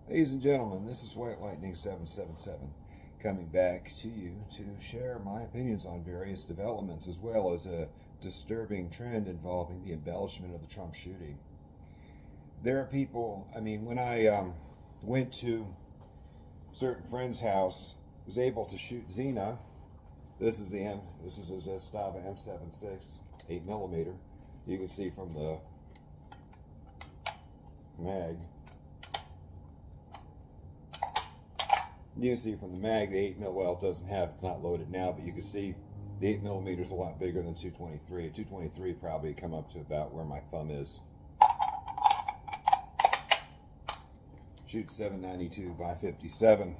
Ladies and gentlemen, this is White Lightning 777 coming back to you to share my opinions on various developments as well as a disturbing trend involving the embellishment of the Trump shooting. There are people, when I went to a certain friend's house, was able to shoot Xena. This is a Zestava M76, 8mm. You can see from the mag. You can see from the mag, the 8mm, well, it's not loaded now, but you can see the 8mm is a lot bigger than 223. A 223 probably come up to about where my thumb is. Shoot 792 by 57.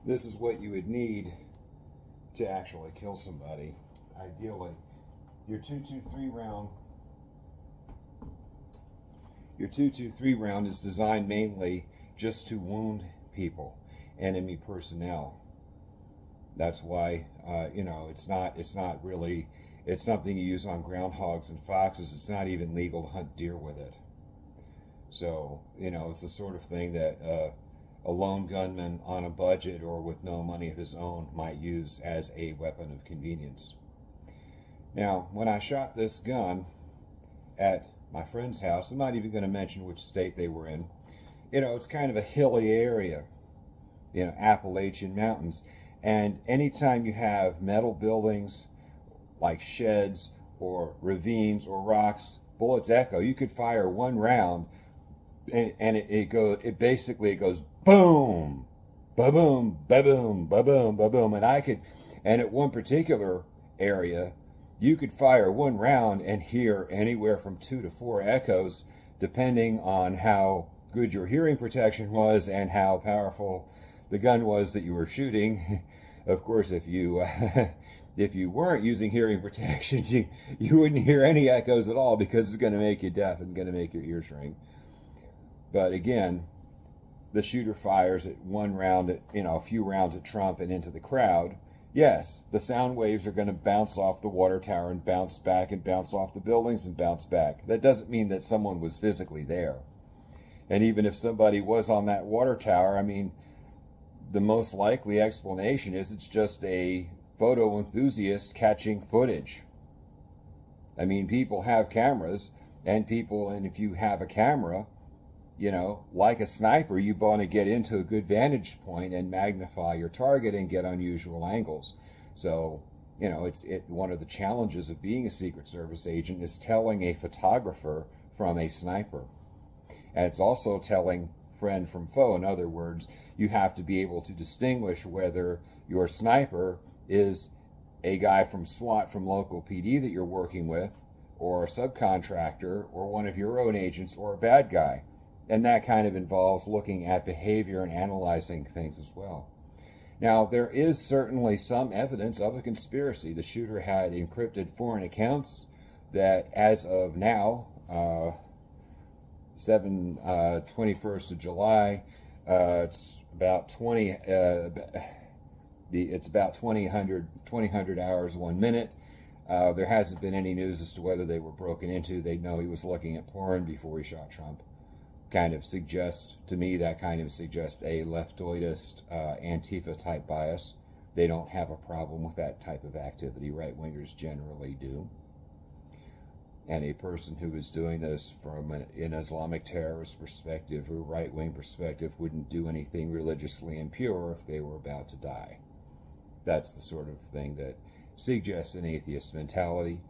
This is what you would need to actually kill somebody, ideally. Your 223 round is designed mainly just to wound people, enemy personnel. That's why it's not really, it's something you use on groundhogs and foxes. It's not even legal to hunt deer with it. So it's the sort of thing that a lone gunman on a budget or with no money of his own might use as a weapon of convenience. Now, when I shot this gun at my friend's house, I'm not even going to mention which state they were in. It's kind of a hilly area, Appalachian Mountains. And anytime you have metal buildings like sheds or ravines or rocks, bullets echo. You could fire one round and it basically goes boom, ba-boom, ba-boom, ba-boom, ba-boom. And at one particular area, you could fire one round and hear anywhere from 2 to 4 echoes, depending on how good your hearing protection was and how powerful the gun was that you were shooting. Of course, if you weren't using hearing protection, you wouldn't hear any echoes at all, because it's going to make you deaf and going to make your ears ring. But again, the shooter fires at one round, a few rounds at Trump and into the crowd. Yes, the sound waves are going to bounce off the water tower and bounce back and bounce off the buildings and bounce back. That doesn't mean that someone was physically there. And even if somebody was on that water tower, the most likely explanation is it's just a photo enthusiast catching footage. People have cameras, and if you have a camera, like a sniper, you want to get into a good vantage point and magnify your target and get unusual angles. So, one of the challenges of being a Secret Service agent is telling a photographer from a sniper. And it's also telling friend from foe. In other words, you have to be able to distinguish whether your sniper is a guy from SWAT, from local PD that you're working with, or a subcontractor, or one of your own agents, or a bad guy. And that kind of involves looking at behavior and analyzing things as well. Now, there is certainly some evidence of a conspiracy. The shooter had encrypted foreign accounts that, as of now, 21st of July, it's about 2000 hours, 1 minute. There hasn't been any news as to whether they were broken into. They know he was looking at porn before he shot Trump. Kind of suggests a leftoidist Antifa type bias. They don't have a problem with that type of activity. Right-wingers generally do. And a person who is doing this from an Islamic terrorist perspective or right-wing perspective wouldn't do anything religiously impure if they were about to die. That's the sort of thing that suggests an atheist mentality.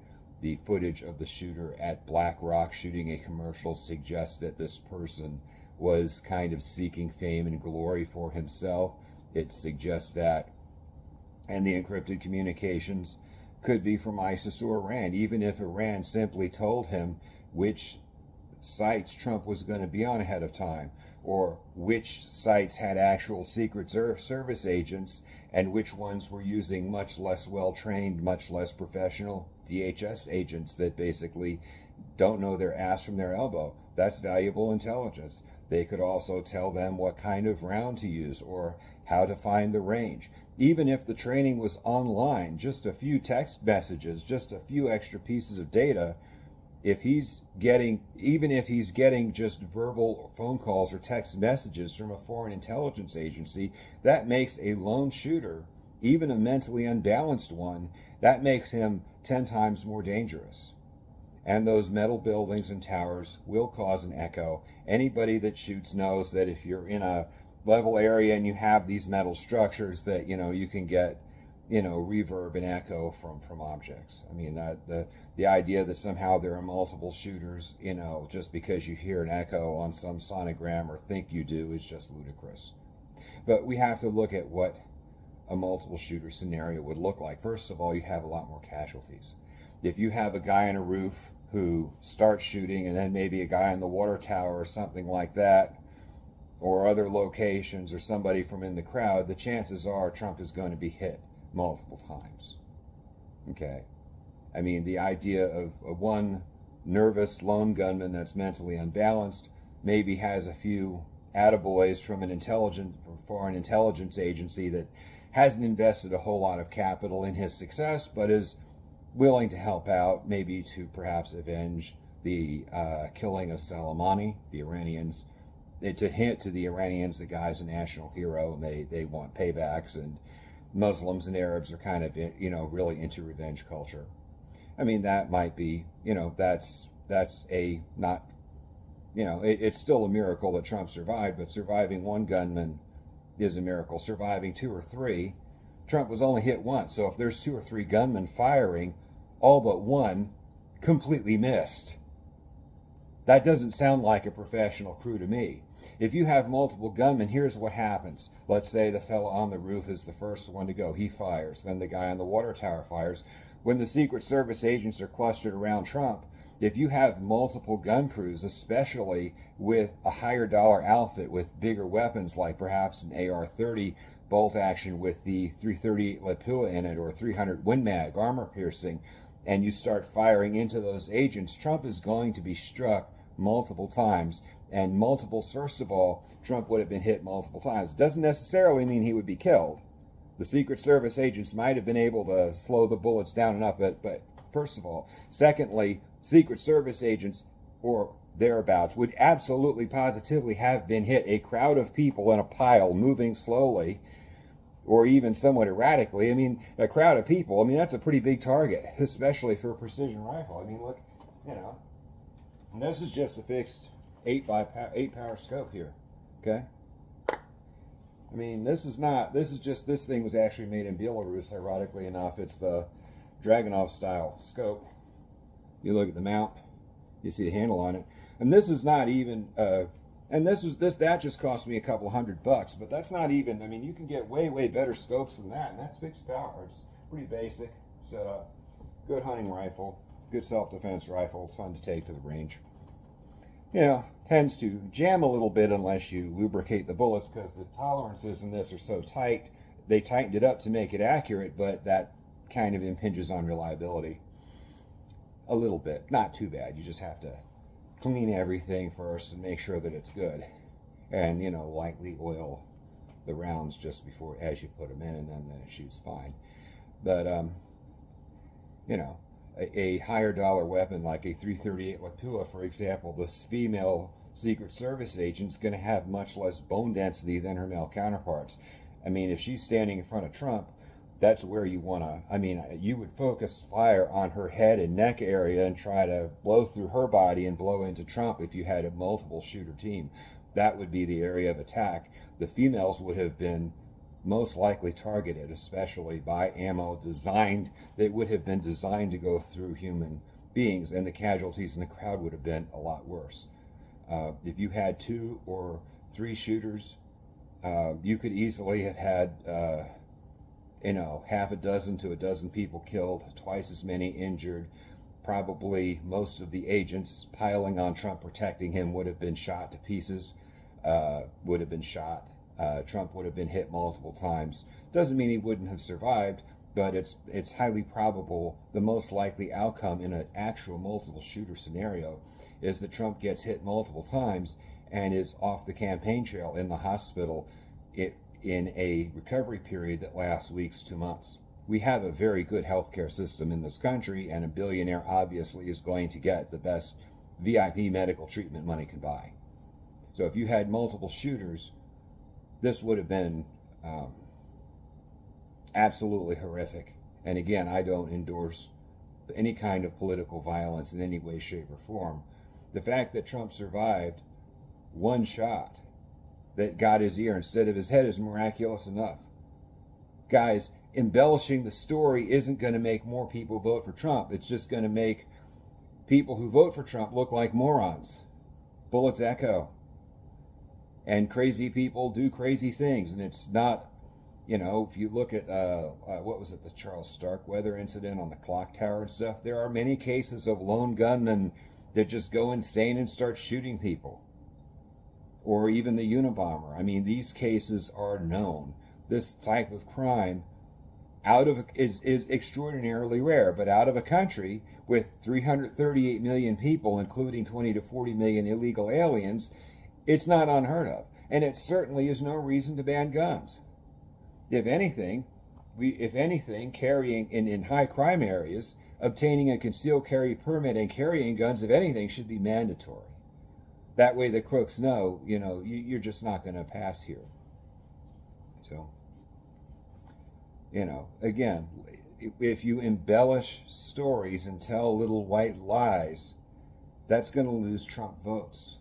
The footage of the shooter at Black Rock shooting a commercial suggests that this person was kind of seeking fame and glory for himself. It suggests that, and the encrypted communications could be from ISIS or Iran, even if Iran simply told him which sites Trump was going to be on ahead of time, or which sites had actual Secret Service agents and which ones were using much less well-trained, much less professional DHS agents that basically don't know their ass from their elbow. That's valuable intelligence. They could also tell them what kind of round to use or how to find the range. Even if the training was online, just a few text messages, just a few extra pieces of data if he's getting, even if he's getting just verbal phone calls or text messages from a foreign intelligence agency, that makes a lone shooter, even a mentally unbalanced one, that makes him 10 times more dangerous. And those metal buildings and towers will cause an echo. Anybody that shoots knows that if you're in a level area and you have these metal structures, that, you know, you can get, you know, reverb and echo from objects. I mean, that the idea that somehow there are multiple shooters, you know, just because you hear an echo on some sonogram or think you do, is just ludicrous. But we have to look at what a multiple shooter scenario would look like. First of all, you have a lot more casualties. If you have a guy on a roof who starts shooting, and then maybe a guy in the water tower or something like that, or other locations, or somebody from in the crowd, the chances are Trump is going to be hit multiple times. Okay? I mean, the idea of one nervous lone gunman that's mentally unbalanced maybe has a few attaboys from foreign intelligence agency that hasn't invested a whole lot of capital in his success, but is willing to help out, maybe to perhaps avenge the killing of Soleimani, the Iranians, to hint to the Iranians the guy's a national hero and they want paybacks, and Muslims and Arabs are kind of, you know, really into revenge culture. I mean, that might be, you know, that's a not, you know, it's still a miracle that Trump survived, but surviving one gunman is a miracle. Surviving 2 or 3, Trump was only hit once. So if there's 2 or 3 gunmen firing, all but one completely missed. That doesn't sound like a professional crew to me. If you have multiple gunmen, here's what happens. Let's say the fellow on the roof is the first one to go. He fires. Then the guy on the water tower fires. When the Secret Service agents are clustered around Trump, if you have multiple gun crews, especially with a higher dollar outfit with bigger weapons, like perhaps an AR-30 bolt action with the 338 Lapua in it, or 300 Win Mag armor piercing, and you start firing into those agents, Trump is going to be struck multiple times. And multiples, first of all, Trump would have been hit multiple times. Doesn't necessarily mean he would be killed. The Secret Service agents might have been able to slow the bullets down enough, but first of all. Secondly, Secret Service agents or thereabouts would absolutely positively have been hit. A crowd of people in a pile moving slowly or even somewhat erratically. I mean, a crowd of people, I mean, that's a pretty big target, especially for a precision rifle. I mean, look, you know, and this is just a fixed 8 power scope here, okay? I mean, this is just, this thing was actually made in Belarus, ironically enough. It's the Dragunov style scope. You look at the mount, you see the handle on it. And this is not even, and that just cost me a couple $100, but that's not even, I mean, you can get way, way better scopes than that, and that's fixed power. It's pretty basic setup. Good hunting rifle, good self-defense rifle. It's fun to take to the range. You know, tends to jam a little bit unless you lubricate the bullets, because the tolerances in this are so tight. They tightened it up to make it accurate, but that kind of impinges on reliability a little bit. Not too bad. You just have to clean everything first and make sure that it's good, and, you know, lightly oil the rounds just before, as you put them in, and then it shoots fine. But you know, a higher dollar weapon like a 338 Lapua, for example, this female Secret Service agent's going to have much less bone density than her male counterparts. I mean, if she's standing in front of Trump, that's where you want to, I mean, you would focus fire on her head and neck area and try to blow through her body and blow into Trump if you had a multiple shooter team. That would be the area of attack. The females would have been most likely targeted, especially by ammo that would have been designed to go through human beings, and the casualties in the crowd would have been a lot worse. If you had 2 or 3 shooters, you could easily have had, you know, half a dozen to a dozen people killed, twice as many injured. Probably most of the agents piling on Trump, protecting him, would have been shot to pieces, would have been shot. Trump would have been hit multiple times. Doesn't mean he wouldn't have survived, but it's highly probable the most likely outcome in an actual multiple shooter scenario is that Trump gets hit multiple times and is off the campaign trail in the hospital in a recovery period that lasts weeks to months. we have a very good healthcare system in this country, and a billionaire obviously is going to get the best VIP medical treatment money can buy. So if you had multiple shooters, this would have been absolutely horrific. And again, I don't endorse any kind of political violence in any way, shape, or form. The fact that Trump survived one shot that got his ear instead of his head is miraculous enough. Guys, embellishing the story isn't going to make more people vote for Trump. It's just going to make people who vote for Trump look like morons. Bullets echo. And crazy people do crazy things. And it's not, you know, if you look at, what was it, the Charles Starkweather incident on the clock tower and stuff, there are many cases of lone gunmen that just go insane and start shooting people. Or even the Unabomber. I mean, these cases are known. This type of crime is extraordinarily rare, but out of a country with 338 million people, including 20 to 40 million illegal aliens, it's not unheard of. And it certainly is no reason to ban guns. If anything, carrying in high crime areas, obtaining a concealed carry permit and carrying guns, if anything, should be mandatory. That way the crooks know, you know, you're just not going to pass here. So, you know, again, if you embellish stories and tell little white lies, that's going to lose Trump votes.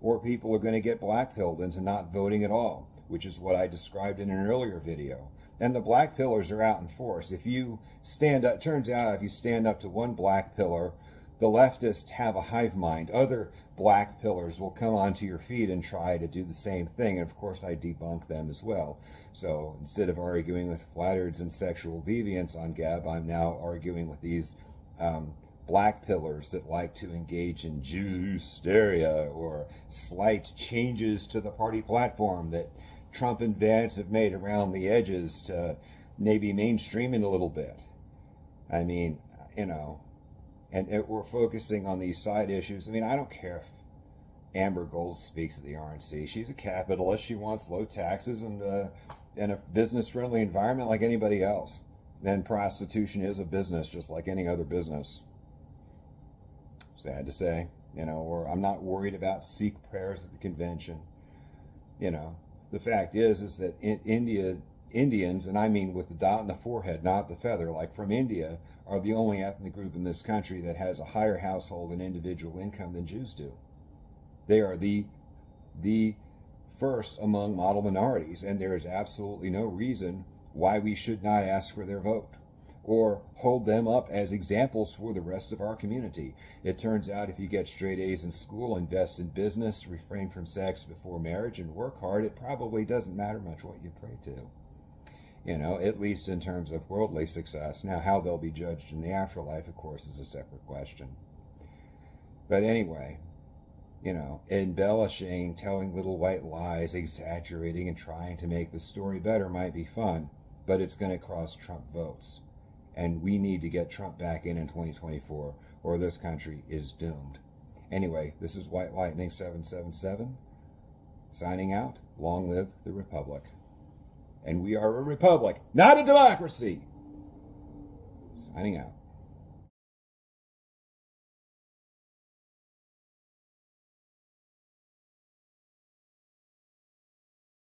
Or people are going to get blackpilled into not voting at all, which is what I described in an earlier video. And the black pillars are out in force. If you stand up, turns out if you stand up to one black pillar, the leftists have a hive mind. Other black pillars will come onto your feet and try to do the same thing. And of course, I debunk them as well. So instead of arguing with flattereds and sexual deviants on Gab, I'm now arguing with these black pillars that like to engage in Jew hysteria or slight changes to the party platform that Trump and Vance have made around the edges to maybe mainstream it a little bit. I mean, you know, and we're focusing on these side issues. I mean, I don't care if Amber Gold speaks at the RNC. She's a capitalist. She wants low taxes and a business-friendly environment like anybody else. Then prostitution is a business just like any other business. Sad to say, you know, or I'm not worried about Sikh prayers at the convention. You know, the fact is that Indians, and I mean with the dot on the forehead, not the feather, like from India, are the only ethnic group in this country that has a higher household and individual income than Jews do. They are the first among model minorities, and there is absolutely no reason why we should not ask for their vote or hold them up as examples for the rest of our community. It turns out if you get straight A's in school, invest in business, refrain from sex before marriage, and work hard, it probably doesn't matter much what you pray to. You know, at least in terms of worldly success. Now, how they'll be judged in the afterlife, of course, is a separate question. But anyway, you know, embellishing, telling little white lies, exaggerating, and trying to make the story better might be fun, but it's going to cost Trump votes. And we need to get Trump back in 2024, or this country is doomed. Anyway, this is White Lightning 777, signing out. Long live the Republic. And we are a republic, not a democracy. Signing out.